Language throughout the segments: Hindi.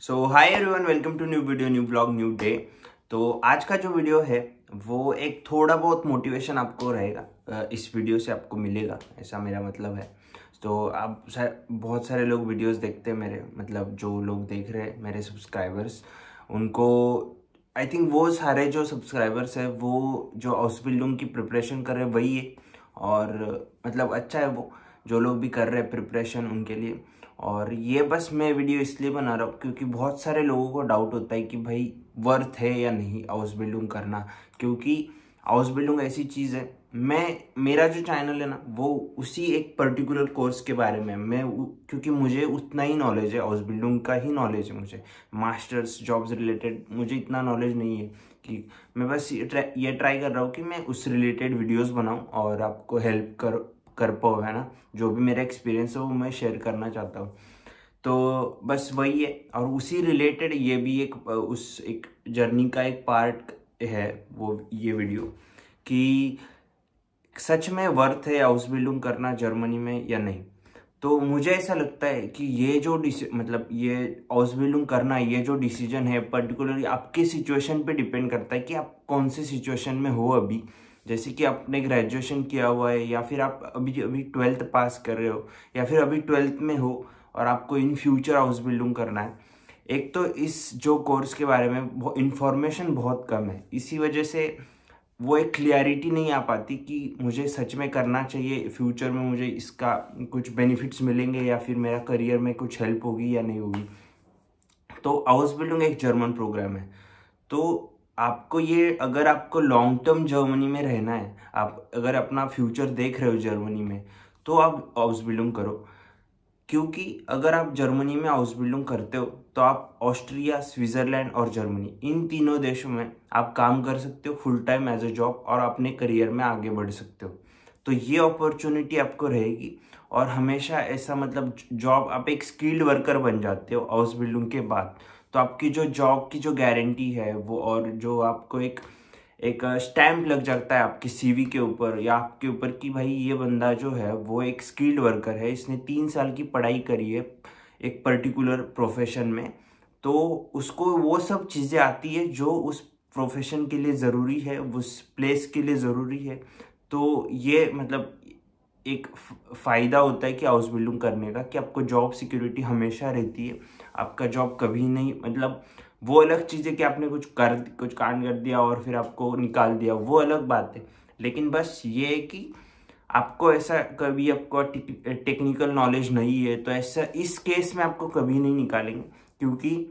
So hi everyone, welcome to new video, new blog, new day. तो आज का जो वीडियो है वो एक थोड़ा बहुत मोटिवेशन आपको रहेगा, इस वीडियो से आपको मिलेगा, ऐसा मेरा मतलब है। तो आप बहुत सारे लोग वीडियोस देखते हैं मेरे, मतलब जो लोग देख रहे हैं मेरे सब्सक्राइबर्स, उनको आई थिंक वो सारे जो सब्सक्राइबर्स है वो जो हाउस बिल्डिंग की प्रिपरेशन कर रहे हैं वही है। और मतलब अच्छा है वो जो लोग भी कर रहे हैं प्रिपरेशन उनके लिए। और ये बस मैं वीडियो इसलिए बना रहा हूँ क्योंकि बहुत सारे लोगों को डाउट होता है कि भाई वर्थ है या नहीं हाउस बिल्डिंग करना। क्योंकि हाउस बिल्डिंग ऐसी चीज़ है, मेरा जो चैनल है ना वो उसी एक पर्टिकुलर कोर्स के बारे में क्योंकि मुझे उतना ही नॉलेज है, हाउस बिल्डिंग का ही नॉलेज है मुझे। मास्टर्स जॉब्स रिलेटेड मुझे इतना नॉलेज नहीं है कि मैं बस ये ट्राई कर रहा हूँ कि मैं उस रिलेटेड वीडियोस बनाऊँ और आपको हेल्प कर पाओ, है ना। जो भी मेरा एक्सपीरियंस है वो मैं शेयर करना चाहता हूँ। तो बस वही है, और उसी रिलेटेड ये भी एक जर्नी का एक पार्ट है वो ये वीडियो, कि सच में वर्थ है हाउस बिल्डिंग करना जर्मनी में या नहीं। तो मुझे ऐसा लगता है कि ये जो मतलब ये हाउस बिल्डिंग करना, ये जो डिसीजन है पर्टिकुलरली आपके सिचुएशन पे डिपेंड करता है कि आप कौन से सिचुएशन में हो अभी। जैसे कि आपने ग्रेजुएशन किया हुआ है, या फिर आप अभी अभी 12th पास कर रहे हो, या फिर अभी 12th में हो और आपको इन फ्यूचर हाउस बिल्डिंग करना है। एक तो इस जो कोर्स के बारे में इंफॉर्मेशन बहुत कम है, इसी वजह से वो एक क्लियरिटी नहीं आ पाती कि मुझे सच में करना चाहिए, फ्यूचर में मुझे इसका कुछ बेनिफिट्स मिलेंगे या फिर मेरा करियर में कुछ हेल्प होगी या नहीं होगी। तो हाउस बिल्डिंग एक जर्मन प्रोग्राम है। तो आपको ये, अगर आपको लॉन्ग टर्म जर्मनी में रहना है, आप अगर अपना फ्यूचर देख रहे हो जर्मनी में, तो आप हाउस बिल्डिंग करो। क्योंकि अगर आप जर्मनी में हाउस बिल्डिंग करते हो तो आप ऑस्ट्रिया, स्विट्जरलैंड और जर्मनी, इन तीनों देशों में आप काम कर सकते हो full time as a job, और अपने करियर में आगे बढ़ सकते हो। तो ये अपॉर्चुनिटी आपको रहेगी। और हमेशा ऐसा, मतलब जॉब, आप एक स्किल्ड वर्कर बन जाते हो हाउस बिल्डिंग के बाद। तो आपकी जो जॉब की जो गारंटी है वो, और जो आपको एक एक स्टैम्प लग जाता है आपकी सीवी के ऊपर या आपके ऊपर कि भाई ये बंदा जो है वो एक स्किल्ड वर्कर है, इसने 3 साल की पढ़ाई करी है एक पर्टिकुलर प्रोफेशन में। तो उसको वो सब चीज़ें आती है जो उस प्रोफेशन के लिए ज़रूरी है, उस प्लेस के लिए ज़रूरी है। तो ये मतलब एक फ़ायदा होता है कि हाउस बिल्डिंग करने का, कि आपको जॉब सिक्योरिटी हमेशा रहती है। आपका जॉब कभी नहीं, मतलब वो अलग चीज़ है कि आपने कुछ कांड कर दिया और फिर आपको निकाल दिया, वो अलग बात है। लेकिन बस ये है कि आपको ऐसा कभी, आपको टेक्निकल नॉलेज नहीं है तो ऐसा इस केस में आपको कभी नहीं निकालेंगे। क्योंकि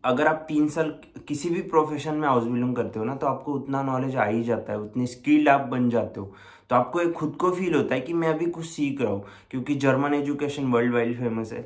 अगर आप 3 साल किसी भी प्रोफेशन में हाउस बिल्डिंग करते हो ना, तो आपको उतना नॉलेज आ ही जाता है, उतनी स्किल्ड आप बन जाते हो। तो आपको एक खुद को फील होता है कि मैं अभी कुछ सीख रहा हूँ, क्योंकि German education world wide famous है।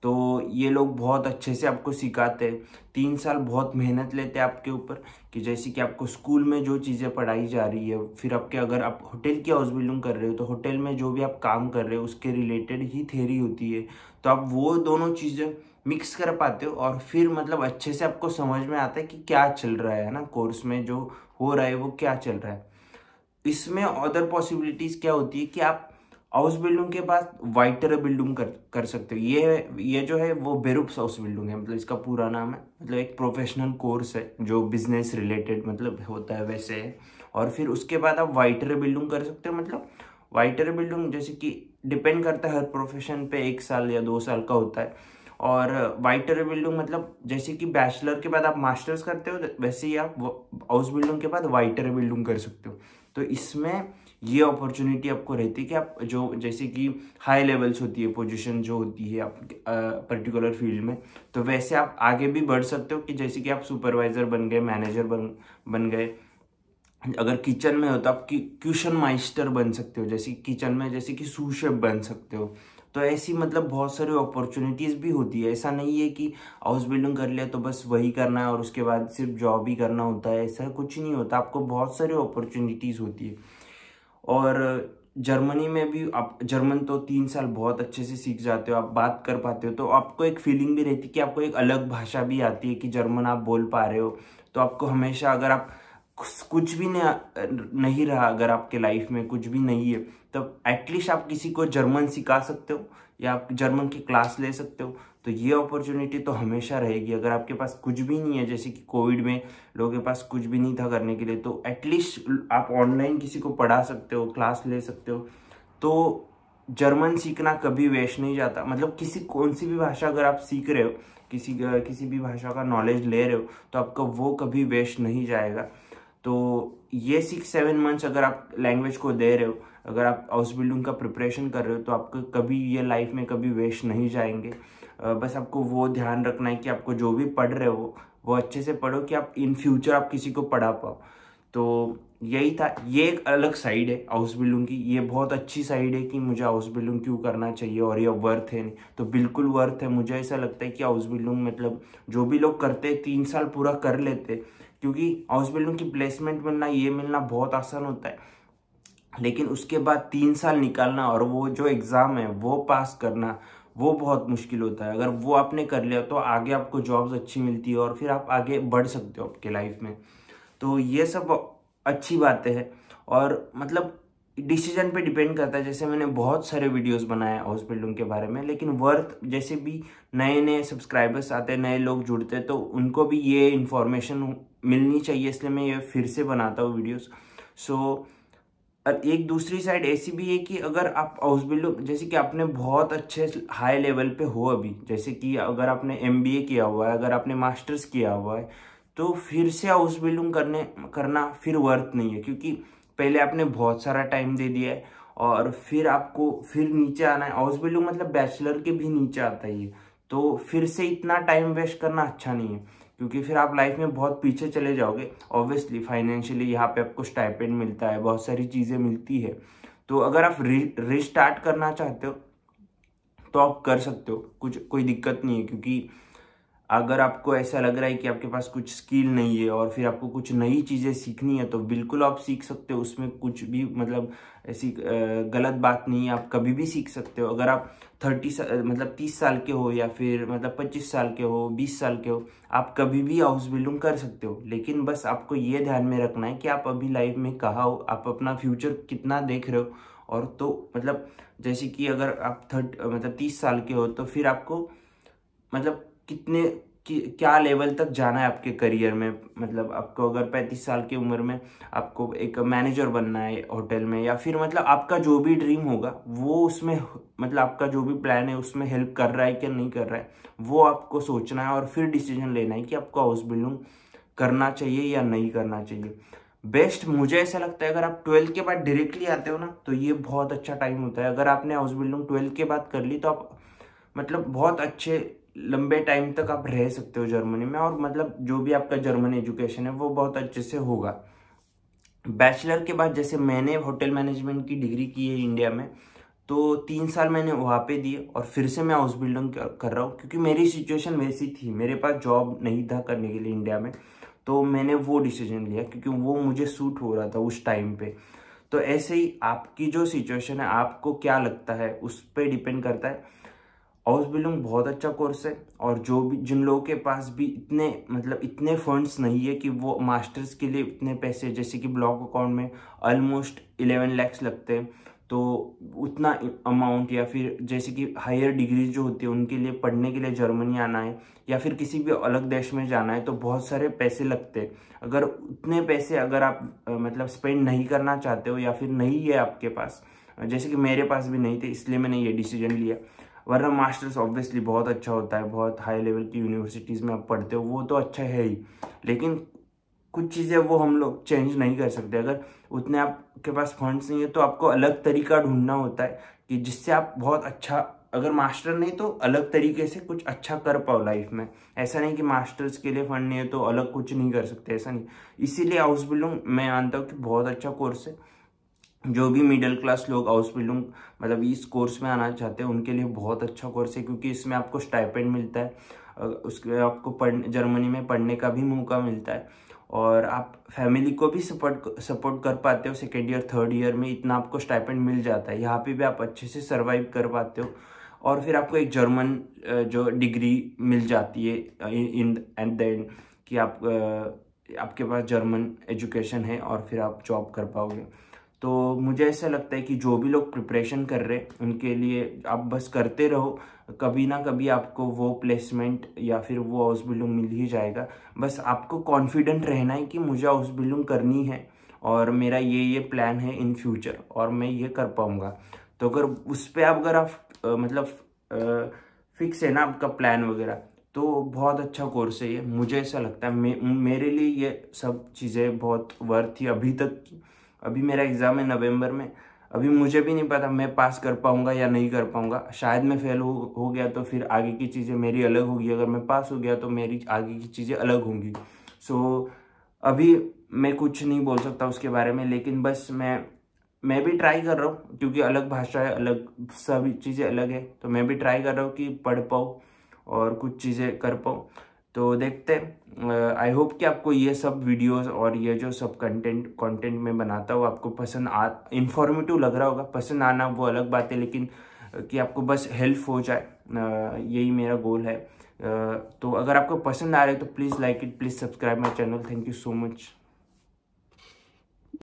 तो ये लोग बहुत अच्छे से आपको सिखाते हैं। 3 साल बहुत मेहनत लेते हैं आपके ऊपर, कि जैसे कि आपको स्कूल में जो चीज़ें पढ़ाई जा रही है, फिर आपके, अगर आप होटल की हाउस बिल्डिंग कर रहे हो तो होटल में जो भी आप काम कर रहे हो उसके रिलेटेड ही थ्योरी होती है। तो आप वो दोनों चीज़ें मिक्स कर पाते हो, और फिर मतलब अच्छे से आपको समझ में आता है कि क्या चल रहा है ना, कोर्स में जो हो रहा है वो क्या चल रहा है। इसमें अदर पॉसिबिलिटीज क्या होती है कि आप हाउस बिल्डिंग के बाद वाइटर बिल्डिंग कर सकते हो। ये जो है वो बेरुप्स हाउस बिल्डिंग है, मतलब इसका पूरा नाम है। मतलब एक प्रोफेशनल कोर्स है जो बिजनेस रिलेटेड मतलब होता है वैसे है। और फिर उसके बाद आप वाइटर बिल्डिंग कर सकते हो। मतलब वाइटर बिल्डिंग जैसे कि डिपेंड करता है हर प्रोफेशन पे, 1 साल या 2 साल का होता है। और वाइटर बिल्डिंग मतलब जैसे कि बैचलर के बाद आप मास्टर्स करते हो, वैसे ही आप हाउस बिल्डिंग के बाद वाइटर बिल्डिंग कर सकते हो। तो इसमें ये अपॉर्चुनिटी आपको रहती है कि आप जो, जैसे कि हाई लेवल्स होती है पोजीशन जो होती है आप पर्टिकुलर फील्ड में, तो वैसे आप आगे भी बढ़ सकते हो, कि जैसे कि आप सुपरवाइजर बन गए, मैनेजर बन गए। अगर किचन में हो तो आप क्यूशन माइस्टर बन सकते हो, जैसे किचन में जैसे कि सू शेफ बन सकते हो। तो ऐसी मतलब बहुत सारी अपॉर्चुनिटीज़ भी होती है। ऐसा नहीं है कि हाउस बिल्डिंग कर लिया तो बस वही करना है और उसके बाद सिर्फ जॉब ही करना होता है, ऐसा कुछ नहीं होता। आपको बहुत सारी अपॉर्चुनिटीज़ होती है। और जर्मनी में भी आप जर्मन तो 3 साल बहुत अच्छे से सीख जाते हो, आप बात कर पाते हो, तो आपको एक फीलिंग भी रहती है कि आपको एक अलग भाषा भी आती है, कि जर्मन आप बोल पा रहे हो। तो आपको हमेशा, अगर आप कुछ भी नहीं रहा, अगर आपके लाइफ में कुछ भी नहीं है, तब एटलीस्ट आप किसी को जर्मन सिखा सकते हो या आप जर्मन की क्लास ले सकते हो। तो ये अपॉर्चुनिटी तो हमेशा रहेगी। अगर आपके पास कुछ भी नहीं है, जैसे कि कोविड में लोगों के पास कुछ भी नहीं था करने के लिए, तो एटलीस्ट आप ऑनलाइन किसी को पढ़ा सकते हो, क्लास ले सकते हो। तो जर्मन सीखना कभी वेस्ट नहीं जाता। मतलब किसी कौन सी भी भाषा अगर आप सीख रहे हो, किसी भी भाषा का नॉलेज ले रहे हो, तो आपका वो कभी वेस्ट नहीं जाएगा। तो ये 6-7 मंथ्स अगर आप लैंग्वेज को दे रहे हो, अगर आप हाउस बिल्डिंग का प्रिपरेशन कर रहे हो, तो आपको कभी ये लाइफ में कभी वेस्ट नहीं जाएंगे। बस आपको वो ध्यान रखना है कि आपको जो भी पढ़ रहे हो वो अच्छे से पढ़ो, कि आप इन फ्यूचर आप किसी को पढ़ा पाओ। तो यही था। ये एक अलग साइड है हाउस बिल्डिंग की, ये बहुत अच्छी साइड है कि मुझे हाउस बिल्डिंग क्यों करना चाहिए और ये वर्थ है। नहीं तो बिल्कुल वर्थ है। मुझे ऐसा लगता है कि हाउस बिल्डिंग मतलब जो भी लोग करते 3 साल पूरा कर लेते, क्योंकि हाउस बिल्डिंग की प्लेसमेंट मिलना बहुत आसान होता है, लेकिन उसके बाद 3 साल निकालना और वो जो एग्ज़ाम है वो पास करना, वो बहुत मुश्किल होता है। अगर वो आपने कर लिया तो आगे आपको जॉब्स अच्छी मिलती है और फिर आप आगे बढ़ सकते हो आपके लाइफ में। तो ये सब अच्छी बातें हैं और मतलब डिसीजन पे डिपेंड करता है। जैसे मैंने बहुत सारे वीडियोस बनाए हाउस बिल्डिंग के बारे में, लेकिन वर्थ जैसे भी नए नए सब्सक्राइबर्स आते हैं, नए लोग जुड़ते हैं, तो उनको भी ये इन्फॉर्मेशन मिलनी चाहिए, इसलिए मैं ये फिर से बनाता हूँ वीडियोस। सो एक दूसरी साइड ऐसी भी है कि अगर आप हाउस बिल्डिंग जैसे कि आपने बहुत अच्छे हाई लेवल पे हो अभी, जैसे कि अगर आपने MBA किया हुआ है, अगर आपने मास्टर्स किया हुआ है, तो फिर से हाउस बिल्डिंग करना फिर वर्थ नहीं है, क्योंकि पहले आपने बहुत सारा टाइम दे दिया है और फिर आपको फिर नीचे आना है। हाउस बिल्डिंग मतलब बैचलर के भी नीचे आता है ये, तो फिर से इतना टाइम वेस्ट करना अच्छा नहीं है, क्योंकि फिर आप लाइफ में बहुत पीछे चले जाओगे। ऑब्वियसली फाइनेंशियली यहाँ पे आपको स्टाइपेंड मिलता है, बहुत सारी चीज़ें मिलती है। तो अगर आप रिस्टार्ट करना चाहते हो तो आप कर सकते हो, कोई दिक्कत नहीं है। क्योंकि अगर आपको ऐसा लग रहा है कि आपके पास कुछ स्किल नहीं है और फिर आपको कुछ नई चीज़ें सीखनी है, तो बिल्कुल आप सीख सकते हो। उसमें कुछ भी मतलब ऐसी गलत बात नहीं है, आप कभी भी सीख सकते हो। अगर आप 30 साल के हो या फिर मतलब 25 साल के हो, 20 साल के हो, आप कभी भी हाउस बिल्डिंग कर सकते हो। लेकिन बस आपको ये ध्यान में रखना है कि आप अभी लाइफ में कहाँ हो, आप अपना फ्यूचर कितना देख रहे हो। और तो मतलब जैसे कि अगर आप 30 साल के हो, तो फिर आपको मतलब क्या लेवल तक जाना है आपके करियर में। मतलब आपको अगर 35 साल की उम्र में आपको एक मैनेजर बनना है होटल में, या फिर मतलब आपका जो भी ड्रीम होगा वो उसमें मतलब आपका जो भी प्लान है उसमें हेल्प कर रहा है कि नहीं कर रहा है, वो आपको सोचना है और फिर डिसीजन लेना है कि आपको हाउस बिल्डिंग करना चाहिए या नहीं करना चाहिए। बेस्ट मुझे ऐसा लगता है, अगर आप 12th के बाद डायरेक्टली आते हो ना, तो ये बहुत अच्छा टाइम होता है। अगर आपने हाउस बिल्डिंग 12th के बाद कर ली, तो आप मतलब बहुत अच्छे लंबे टाइम तक आप रह सकते हो जर्मनी में, और मतलब जो भी आपका जर्मन एजुकेशन है वो बहुत अच्छे से होगा। बैचलर के बाद जैसे मैंने होटल मैनेजमेंट की डिग्री की है इंडिया में, तो 3 साल मैंने वहाँ पे दिए और फिर से मैं हाउस बिल्डिंग कर रहा हूँ, क्योंकि मेरी सिचुएशन वैसी थी, मेरे पास जॉब नहीं था करने के लिए इंडिया में। तो मैंने वो डिसीजन लिया क्योंकि वो मुझे सूट हो रहा था उस टाइम पे। तो ऐसे ही आपकी जो सिचुएशन है, आपको क्या लगता है उस पर डिपेंड करता है। हाउस बिल्डिंग बहुत अच्छा कोर्स है, और जिन लोगों के पास भी इतने फंड्स नहीं है कि वो मास्टर्स के लिए इतने पैसे, जैसे कि ब्लॉक अकाउंट में ऑलमोस्ट 11 lakhs लगते हैं, तो उतना अमाउंट, या फिर जैसे कि हायर डिग्री जो होती है उनके लिए पढ़ने के लिए जर्मनी आना है या फिर किसी भी अलग देश में जाना है, तो बहुत सारे पैसे लगते हैं। अगर उतने पैसे अगर आप स्पेंड नहीं करना चाहते हो, या फिर नहीं है आपके पास, जैसे कि मेरे पास भी नहीं थे, इसलिए मैंने ये डिसीजन लिया। वरना मास्टर्स ऑब्वियसली बहुत अच्छा होता है, बहुत हाई लेवल की यूनिवर्सिटीज़ में आप पढ़ते हो, वो तो अच्छा है ही, लेकिन कुछ चीज़ें वो हम लोग चेंज नहीं कर सकते। अगर उतने आपके पास फंड्स नहीं है, तो आपको अलग तरीका ढूंढना होता है कि जिससे आप बहुत अच्छा, अगर मास्टर नहीं तो अलग तरीके से कुछ अच्छा कर पाओ लाइफ में। ऐसा नहीं कि मास्टर्स के लिए फंड नहीं है तो अलग कुछ नहीं कर सकते, ऐसा नहीं। इसीलिए हाउस बिल्डिंग मैं मानता हूँ कि बहुत अच्छा कोर्स है। जो भी मिडिल क्लास लोग हाउस बिल्डिंग इस कोर्स में आना चाहते हैं, उनके लिए बहुत अच्छा कोर्स है, क्योंकि इसमें आपको स्टाइपेंड मिलता है, उसके आपको जर्मनी में पढ़ने का भी मौका मिलता है, और आप फैमिली को भी सपोर्ट कर पाते हो। 2nd ईयर 3rd ईयर में इतना आपको स्टाइपेंड मिल जाता है, यहाँ पे भी आप अच्छे से सर्वाइव कर पाते हो, और फिर आपको एक जर्मन जो डिग्री मिल जाती है इन एट द एंड, कि आपके पास जर्मन एजुकेशन है और फिर आप जॉब कर पाओगे। तो मुझे ऐसा लगता है कि जो भी लोग प्रिपरेशन कर रहे हैं उनके लिए आप बस करते रहो, कभी ना कभी आपको वो प्लेसमेंट या फिर वो हाउस बिल्डिंग मिल ही जाएगा। बस आपको कॉन्फिडेंट रहना है कि मुझे हाउस बिल्डिंग करनी है और मेरा ये प्लान है इन फ्यूचर और मैं ये कर पाऊँगा। तो अगर उस पर अगर आप मतलब फिक्स है ना आपका प्लान वगैरह, तो बहुत अच्छा कोर्स है ये। मुझे ऐसा लगता है मेरे लिए ये सब चीज़ें बहुत वर्थ थी अभी तक की। अभी मेरा एग्ज़ाम है नवंबर में, अभी मुझे भी नहीं पता मैं पास कर पाऊंगा या नहीं कर पाऊंगा। शायद मैं फेल हो गया तो फिर आगे की चीज़ें मेरी अलग होगी, अगर मैं पास हो गया तो मेरी आगे की चीज़ें अलग होंगी। सो अभी मैं कुछ नहीं बोल सकता उसके बारे में, लेकिन बस मैं भी ट्राई कर रहा हूँ क्योंकि अलग भाषा है, अलग सभी चीज़ें अलग है। तो मैं भी ट्राई कर रहा हूँ कि पढ़ पाऊँ और कुछ चीज़ें कर पाऊँ। तो देखते हैं। आई होप कि आपको ये सब वीडियोस और ये जो सब कंटेंट मैं बनाता हूँ आपको पसंद इंफॉर्मेटिव लग रहा होगा। पसंद आना वो अलग बात है, लेकिन कि आपको बस हेल्प हो जाए, यही मेरा गोल है। तो अगर आपको पसंद आ रहा है तो please like it, please subscribe my channel. Thank you so much.